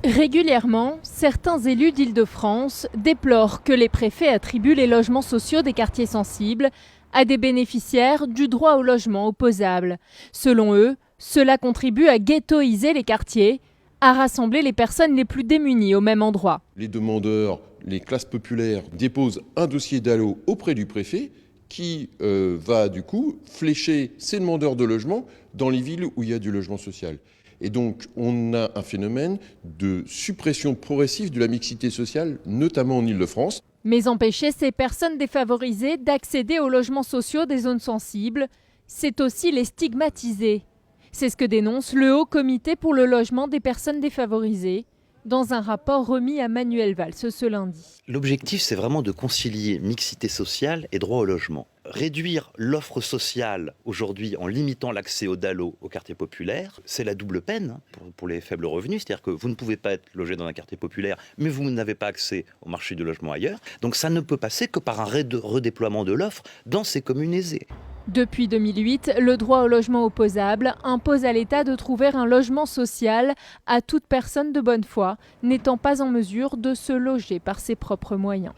Régulièrement, certains élus d'Île-de-France déplorent que les préfets attribuent les logements sociaux des quartiers sensibles à des bénéficiaires du droit au logement opposable. Selon eux, cela contribue à ghettoiser les quartiers, à rassembler les personnes les plus démunies au même endroit. Les demandeurs, les classes populaires déposent un dossier DALO auprès du préfet qui va du coup flécher ces demandeurs de logement dans les villes où il y a du logement social. Et donc on a un phénomène de suppression progressive de la mixité sociale, notamment en Île-de-France. Mais empêcher ces personnes défavorisées d'accéder aux logements sociaux des zones sensibles, c'est aussi les stigmatiser. C'est ce que dénonce le Haut Comité pour le logement des personnes défavorisées dans un rapport remis à Manuel Valls ce lundi. L'objectif, c'est vraiment de concilier mixité sociale et droit au logement. Réduire l'offre sociale aujourd'hui en limitant l'accès au DALO au quartier populaire, c'est la double peine pour les faibles revenus. C'est-à-dire que vous ne pouvez pas être logé dans un quartier populaire, mais vous n'avez pas accès au marché du logement ailleurs. Donc ça ne peut passer que par un redéploiement de l'offre dans ces communes aisées. Depuis 2008, le droit au logement opposable impose à l'État de trouver un logement social à toute personne de bonne foi, n'étant pas en mesure de se loger par ses propres moyens.